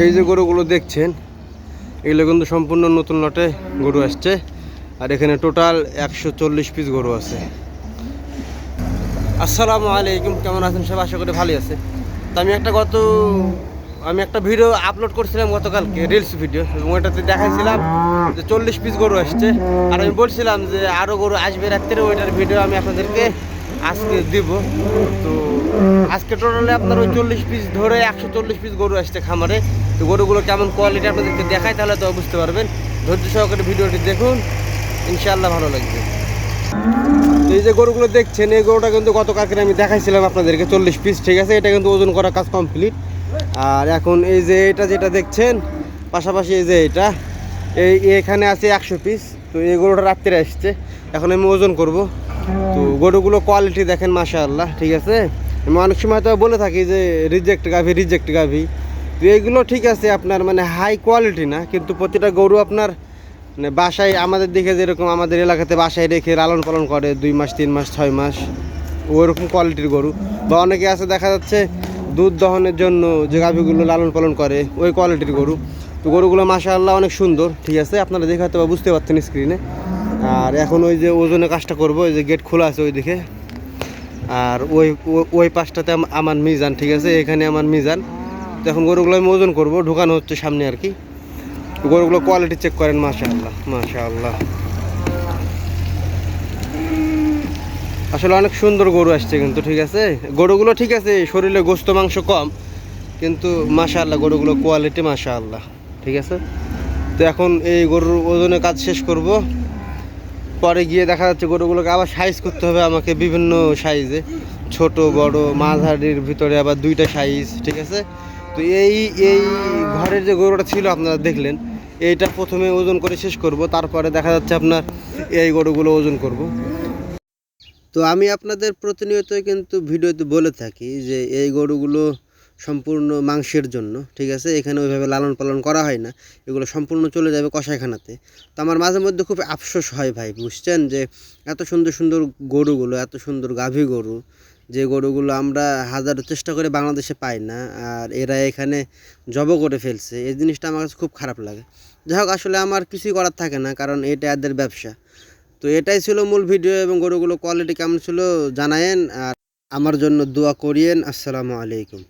এই যে গরুগুলো দেখছেন এগুলো কিন্তু সম্পূর্ণ নতুন লটে গরু আসছে। আর এখানে টোটাল 140 পিস গরু আছে। আসসালামু আলাইকুম, কেমন আছেন সব? আশা করি ভালোই আছে। তো আমি একটা ভিডিও আপলোড করছিলাম গতকালকে, রিলস ভিডিও, এবং ওইটাতে দেখাইছিলাম যে 40 পিস গরু আসছে। আর আমি বলছিলাম যে আরও গরু আসবে রাত্রে, ওইটার ভিডিও আমি আপনাদেরকে আজকে দিব। তো আজকে টোটালে আপনার ওই 40 পিস ধরে 140 পিস গরু আসছে খামারে। তো গরুগুলো কেমন কোয়ালিটি আপনাদেরকে দেখায়, তাহলে তো বুঝতে পারবেন। ধৈর্য সহকারে ভিডিওটি দেখুন, ইনশাআল্লাহ ভালো লাগবে। এই যে গরুগুলো দেখছেন, এই গরুটা কিন্তু গতকালকে আমি দেখাইছিলাম আপনাদেরকে 40 পিস, ঠিক আছে। এটা কিন্তু ওজন করা কাজ কমপ্লিট। আর এখন এই যে এটা যেটা দেখছেন পাশাপাশি, এই যে এখানে আছে 100 পিস। তো এই গরুটা রাত্রে আসছে, এখন আমি ওজন করব। তো গরুগুলো কোয়ালিটি দেখেন মাশাআল্লাহ, ঠিক আছে। আমি অনেক সময় তো বলে থাকি যে রিজেক্ট গাভি। তো এইগুলো ঠিক আছে আপনার মানে হাই কোয়ালিটি না, কিন্তু প্রতিটা গরু আপনার মানে বাসায় আমাদের দিকে যেরকম আমাদের এলাকাতে বাসায় রেখে লালন পালন করে 2 মাস 3 মাস 6 মাস, ওইরকম কোয়ালিটির গরু। বা অনেকে আছে দেখা যাচ্ছে দুধ দহনের জন্য যে গাভীগুলো লালন পালন করে, ওই কোয়ালিটির গরু। তো গরুগুলো মাশাআল্লাহ অনেক সুন্দর, ঠিক আছে। আপনারা দেখে হয়তো বুঝতে পারছেন স্ক্রিনে। আর এখন ওই যে ওজনের কাজটা করব, ওই যে গেট খোলা আছে ওই দিকে। আর ওই পাশটাতে আমার মিজান, ঠিক আছে, এখানে আমার মিজান। তো এখন গরুগুলো আমি ওজন করবো, ঢুকানো হচ্ছে সামনে আর কি। গরুগুলো কোয়ালিটি চেক করেন, মাশাআল্লাহ মাশাআল্লাহ, আসলে অনেক সুন্দর গরু আসছে কিন্তু, ঠিক আছে। গরুগুলো ঠিক আছে, শরীরে গোস্ত মাংস কম, কিন্তু মাশাআল্লাহ গরুগুলো কোয়ালিটি মাশাআল্লাহ, ঠিক আছে। তো এখন এই গরুর ওজনের কাজ শেষ করব, পরে গিয়ে দেখা যাচ্ছে গরুগুলোকে আবার সাইজ করতে হবে আমাকে, বিভিন্ন সাইজে, ছোট বড় মাঝারির ভিতরে আবার 2টা সাইজ, ঠিক আছে। তো এই এই ঘরের যে গরুটা ছিল আপনারা দেখলেন, এইটা প্রথমে ওজন করে শেষ করব, তারপরে দেখা যাচ্ছে আপনার এই গরুগুলো ওজন করব। তো আমি আপনাদের প্রতিনিয়তই কিন্তু ভিডিওতে বলে থাকি যে এই গরুগুলো সম্পূর্ণ মাংসের জন্য, ঠিক আছে। এখানে ওইভাবে লালন পালন করা হয় না, এগুলো সম্পূর্ণ চলে যাবে কসাইখানাতে। তো আমার মাঝে মধ্যে খুব আফসোস হয় ভাই, বুঝছেন, যে এত সুন্দর সুন্দর গরুগুলো, এত সুন্দর গাভী গরু, যে গরুগুলো আমরা হাজারো চেষ্টা করে বাংলাদেশে পাই না, আর এরা এখানে জব করে ফেলছে। এই জিনিসটা আমার কাছে খুব খারাপ লাগে। যাই হোক, আসলে আমার কিছুই করার থাকে না, কারণ এটা এদের ব্যবসা। তো এটাই ছিল মূল ভিডিও, এবং গরুগুলো কোয়ালিটি কেমন ছিল জানায়েন, আর আমার জন্য দোয়া করিয়েন। আসসালামু আলাইকুম।